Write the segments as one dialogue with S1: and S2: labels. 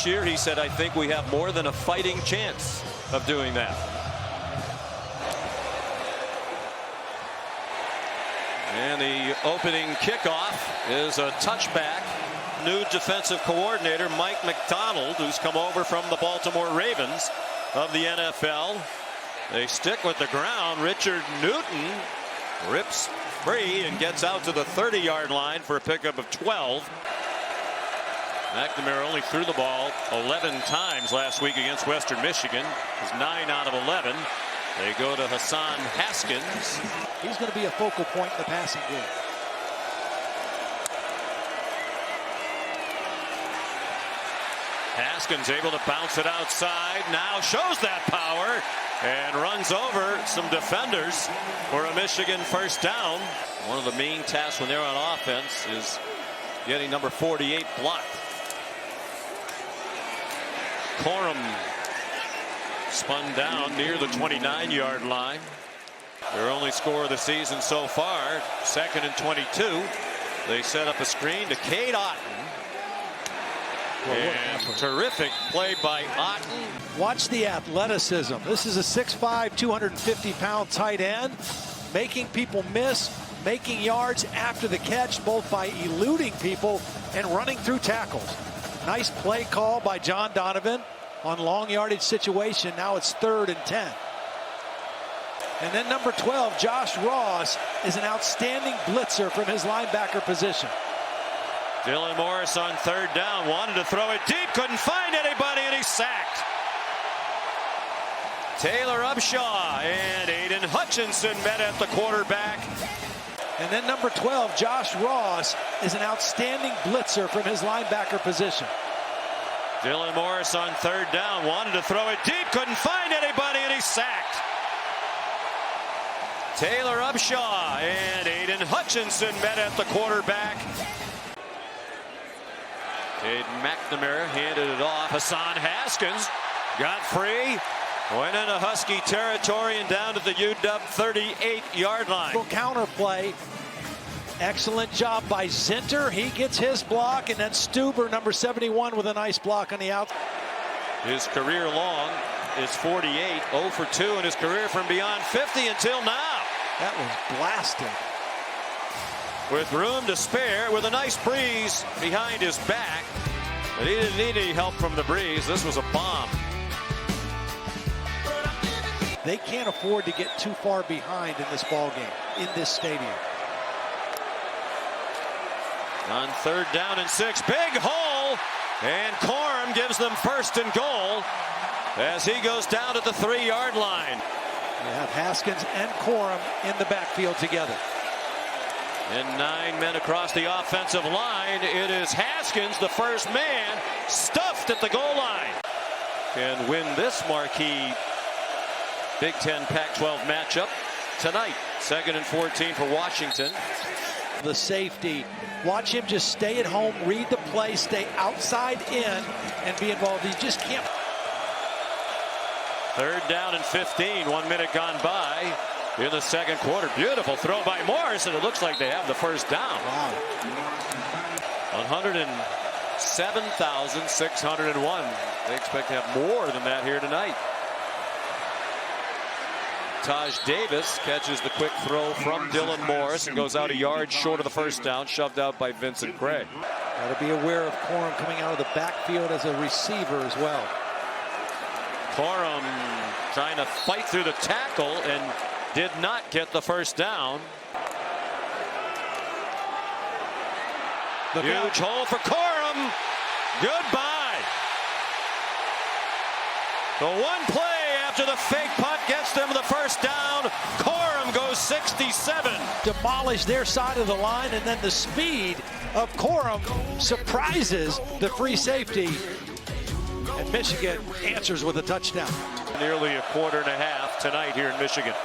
S1: this year. He said, I think we have more than a fighting chance of doing that. And the opening kickoff is a touchback. New defensive coordinator Mike McDonald, who's come over from the Baltimore Ravens of the NFL. They stick with the ground. Richard Newton rips free and gets out to the 30-yard line for a pickup of 12. McNamara only threw the ball 11 times last week against Western Michigan. It was 9 out of 11. They go to Hassan Haskins.
S2: He's going to be a focal point in the passing game.
S1: Haskins able to bounce it outside. Now shows that power and runs over some defenders for a Michigan first down. One of the main tasks when they're on offense is getting number 48 blocked. Corum spun down near the 29-yard line. Their only score of the season so far, 2nd and 22. They set up a screen to Cade Otton. And terrific play by Otton.
S2: Watch the athleticism. This is a 6'5", 250-pound tight end, making people miss, making yards after the catch, both by eluding people and running through tackles. Nice play call by John Donovan on long yardage situation. Now it's 3rd and 10. And then number 12, Josh Ross, is an outstanding blitzer from his linebacker position.
S1: Dylan Morris on 3rd down, wanted to throw it deep, couldn't find anybody, and he's sacked. Taylor Upshaw and Aiden Hutchinson met at the quarterback.
S2: And then number 12, Josh Ross, is an outstanding blitzer from his linebacker position.
S1: Dylan Morris on 3rd down, wanted to throw it deep, couldn't find anybody, and he's sacked. Taylor Upshaw and Aiden Hutchinson met at the quarterback. Aiden McNamara handed it off. Hassan Haskins got free, went into Husky territory and down to the UW 38-yard line.
S2: Counter play. Excellent job by Zinter. He gets his block, and then Stuber, number 71, with a nice block on the out.
S1: His career long is 48, 0 for 2 in his career from beyond 50 until now.
S2: That was blasted.
S1: With room to spare, with a nice breeze behind his back. But he didn't need any help from the breeze. This was a bomb.
S2: They can't afford to get too far behind in this ball game, in this stadium.
S1: On 3rd down and 6, big hole, and Corum gives them 1st and goal as he goes down at the 3-yard line.
S2: You have Haskins and Corum in the backfield together.
S1: And 9 men across the offensive line. It is Haskins, the first man, stuffed at the goal line. Can win this marquee Big Ten Pac-12 matchup tonight. 2nd and 14 for Washington.
S2: The safety, watch him just stay at home, read the play, stay outside in, and be involved. He just can't.
S1: 3rd down and 15, 1 minute gone by in the 2nd quarter. Beautiful throw by Morris, and it looks like they have the first down.
S2: Wow.
S1: 107,601. They expect to have more than that here tonight. Taj Davis catches the quick throw from Dylan Morris and goes out a yard short of the first down, shoved out by Vincent Gray.
S2: Got to be aware of Corum coming out of the backfield as a receiver as well.
S1: Corum trying to fight through the tackle and did not get the first down. Huge hole for Corum. Goodbye. The one play after the fake punt gets them the first down. Corum goes 67.
S2: Demolish their side of the line, and then the speed of Corum surprises the free safety. And Michigan answers with a touchdown.
S1: Nearly a quarter and a half tonight here in Michigan.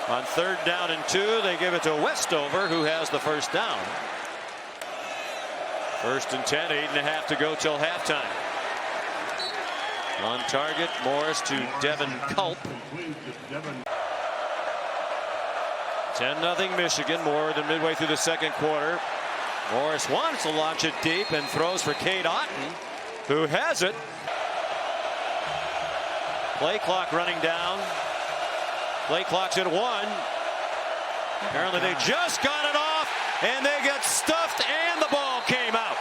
S1: On 3rd down and 2, they give it to Westover, who has the first down. 1st and 10, 8.5 to go till halftime. On target, Morris to Devin Culp. 10-0 Michigan, more than midway through the 2nd quarter. Morris wants to launch it deep and throws for Cade Otton. who has it. Play clock running down. Play clock's at 1. Apparently they just got it off, and they get stuffed, and the ball came out.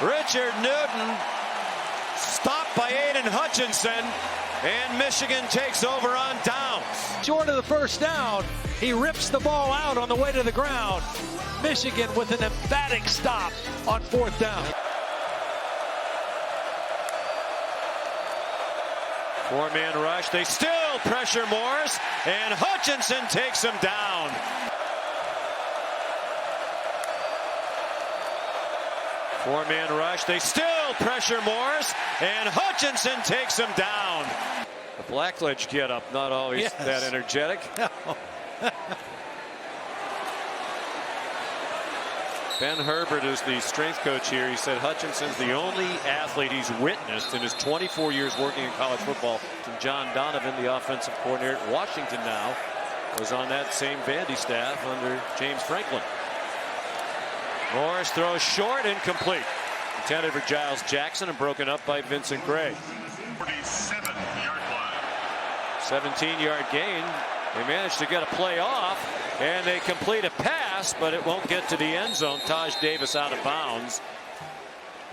S1: Richard Newton stopped by Aiden Hutchinson, and Michigan takes over on downs.
S2: Short of the first down, he rips the ball out on the way to the ground. Michigan with an emphatic stop on 4th down.
S1: 4-man rush. They still pressure Morris, and Hutchinson takes him down. Four-man rush. They still pressure Morris, and Hutchinson takes him down. The Blackledge get up, not always that energetic.
S2: No.
S1: Ben Herbert is the strength coach here. He said Hutchinson's the only athlete he's witnessed in his 24 years working in college football. And John Donovan, the offensive coordinator at Washington now, was on that same Vandy staff under James Franklin. Morris throws short, incomplete. Intended for Giles Jackson and broken up by Vincent Gray.
S3: 47-yard line.
S1: 17-yard gain. They managed to get a play off, and they complete a pass, but it won't get to the end zone. Taj Davis out of bounds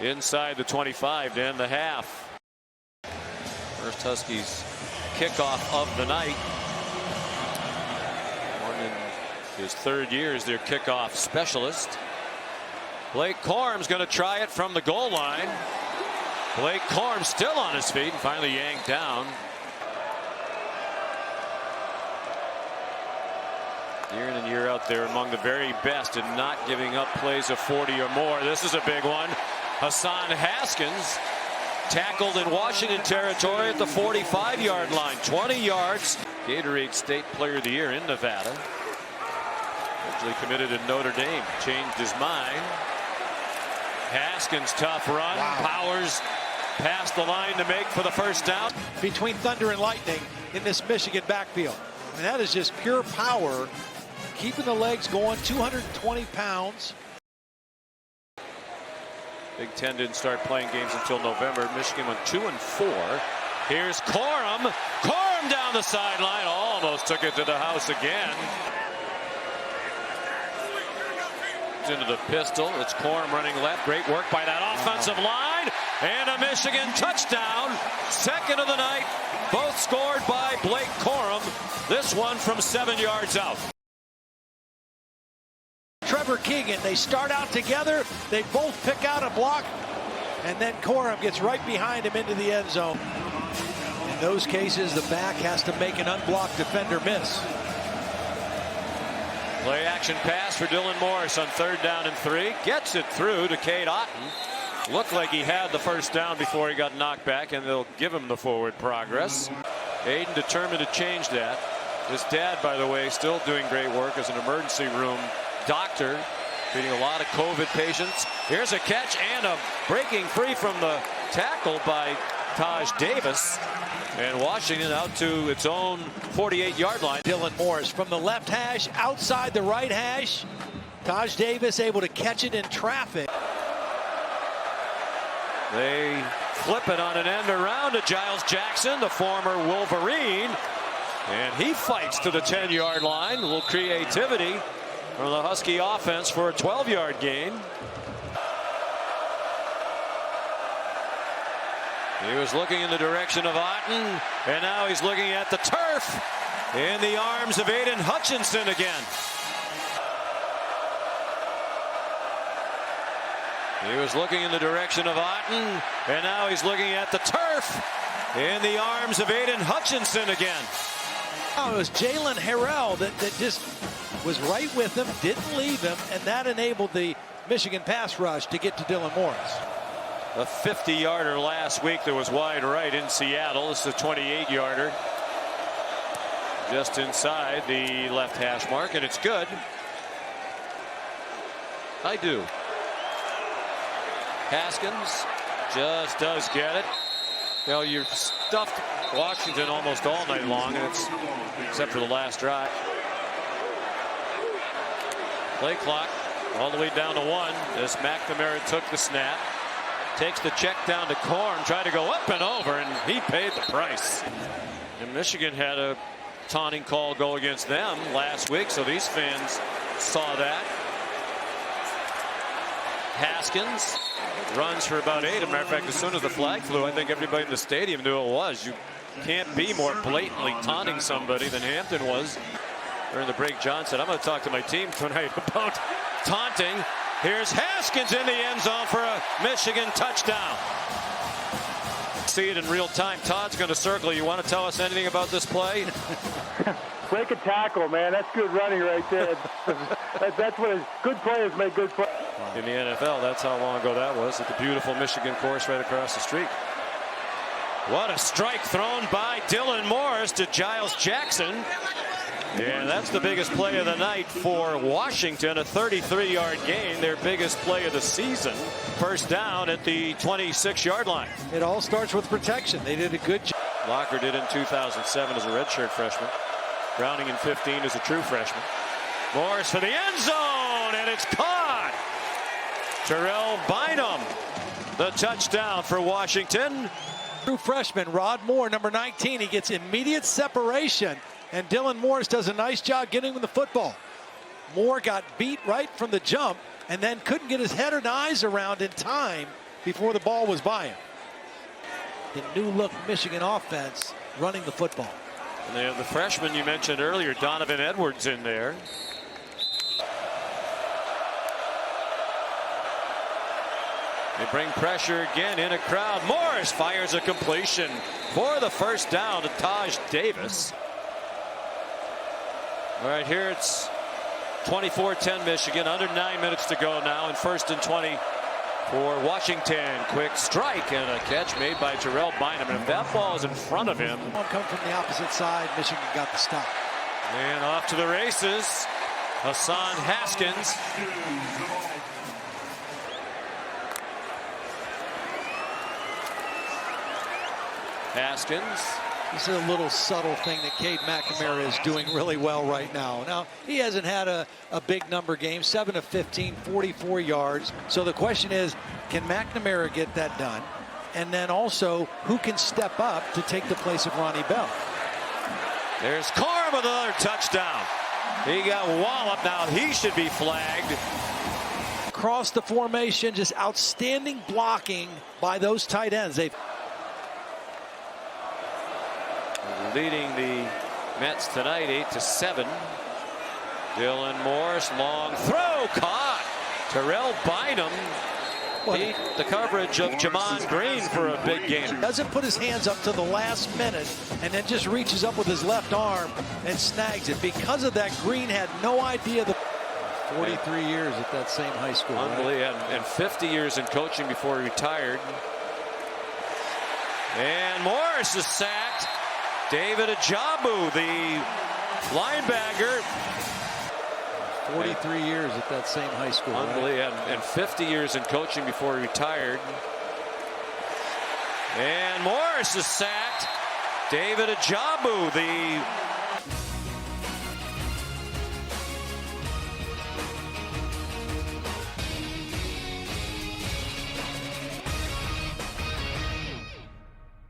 S1: inside the 25 to end the half. First Huskies kickoff of the night. One in his 3rd year as their kickoff specialist. Blake Corum's going to try it from the goal line. Blake Corum still on his feet and finally yanked down. Year in and year out, they're among the very best in not giving up plays of 40 or more. This is a big one. Hassan Haskins tackled in Washington territory at the 45-yard line. 20 yards. Gatorade State Player of the Year in Nevada. Actually committed to Notre Dame. Changed his mind. Haskins, tough run.
S2: Wow.
S1: Powers past the line to make for the first down.
S2: Between thunder and lightning in this Michigan backfield. And that is just pure power. Keeping the legs going, 220 pounds.
S1: Big Ten didn't start playing games until November. Michigan went 2-4. Here's Corum. Corum down the sideline. Almost took it to the house again. Into the pistol. It's Corum running left. Great work by that offensive line. And a Michigan touchdown. 2nd of the night. Both scored by Blake Corum. This one from 7 yards out.
S2: Trevor Keegan, they start out together. They both pick out a block. And then Corum gets right behind him into the end zone. In those cases, the back has to make an unblocked defender miss.
S1: Play action pass for Dylan Morris on 3rd down and 3. Gets it through to Cade Otten. Looked like he had the first down before he got knocked back, and they'll give him the forward progress. Aiden determined to change that. His dad, by the way, still doing great work as an emergency room doctor, treating a lot of COVID patients. Here's a catch and a breaking free from the tackle by Taj Davis. And Washington out to its own 48-yard line.
S2: Dylan Morris from the left hash, outside the right hash. Taj Davis able to catch it in traffic.
S1: They flip it on an end around to Giles Jackson, the former Wolverine. And he fights to the 10-yard line. A little creativity from the Husky offense for a 12-yard gain. He was looking in the direction of Otten, and now he's looking at the turf in the arms of Aiden Hutchinson again. He was looking in the direction of Otten, and now he's looking at the turf in the arms of Aiden Hutchinson again.
S2: Oh, it was Jalen Harrell that just was right with him, didn't leave him, and that enabled the Michigan pass rush to get to Dylan Morris.
S1: A 50-yarder last week that was wide right in Seattle. This is a 28-yarder. Just inside the left hash mark, and it's good. I do. Haskins just does get it. You know, you've stuffed Washington almost all night long, and it's except for the last drive. Play clock all the way down to 1 as McNamara took the snap. Takes the check down to Korn, tried to go up and over, and he paid the price. And Michigan had a taunting call go against them last week, so these fans saw that. Haskins runs for about 8. As a matter of fact, as soon as the flag flew, I think everybody in the stadium knew it was. You can't be more blatantly taunting somebody than Hampton was during the break. John said, I'm going to talk to my team tonight about taunting. Here's Haskins in the end zone for a Michigan touchdown. See it in real time. Todd's going to circle. You want to tell us anything about this play?
S4: Break a tackle, man. That's good running right there. That's what good players make good plays.
S1: In the NFL, that's how long ago that was, at the beautiful Michigan course right across the street. What a strike thrown by Dylan Morris to Giles Jackson. And that's the biggest play of the night for Washington, a 33-yard gain, their biggest play of the season. First down at the 26-yard line.
S2: It all starts with protection. They did a good job.
S1: Locker did in 2007 as a redshirt freshman. Browning in 15 as a true freshman. Morris for the end zone, and it's caught. Terrell Bynum, the touchdown for Washington.
S2: True freshman Rod Moore, number 19. He gets immediate separation, and Dylan Morris does a nice job getting him the football. Moore got beat right from the jump and then couldn't get his head and eyes around in time before the ball was by him. The new look Michigan offense running the football.
S1: And they have the freshman you mentioned earlier, Donovan Edwards, in there. They bring pressure again in a crowd. Morris fires a completion for the first down to Taj Davis. All right, here it's 24-10 Michigan, under 9 minutes to go now, and 1st and 20 for Washington. Quick strike and a catch made by Terrell Bynum. And if that ball is in front of him.
S2: One come from the opposite side, Michigan got the stop.
S1: And off to the races, Hassan Haskins. Haskins.
S2: This is a little subtle thing that Cade McNamara is doing really well right now. Now, he hasn't had a big number game, 7 of 15, 44 yards. So the question is, can McNamara get that done? And then also, who can step up to take the place of Ronnie Bell?
S1: There's Korn with another touchdown. He got walloped. Now he should be flagged.
S2: Across the formation, just outstanding blocking by those tight ends. They've
S1: leading the Mets tonight 8-7. Dylan Morris, long throw, caught. Terrell Bynum beat the coverage of Jamon Green for a big game.
S2: Doesn't put his hands up to the last minute and then just reaches up with his left arm and snags it. Because of that, Green had no idea. 43 years at that same high school.
S1: Unbelievable. Right? And 50 years in coaching before he retired. And Morris is sacked. David Ajabu, the linebacker.
S2: 43 years at that same high school.
S1: Unbelievable.
S2: Right?
S1: And 50 years in coaching before he retired. And Morris is sacked. David Ajabu, the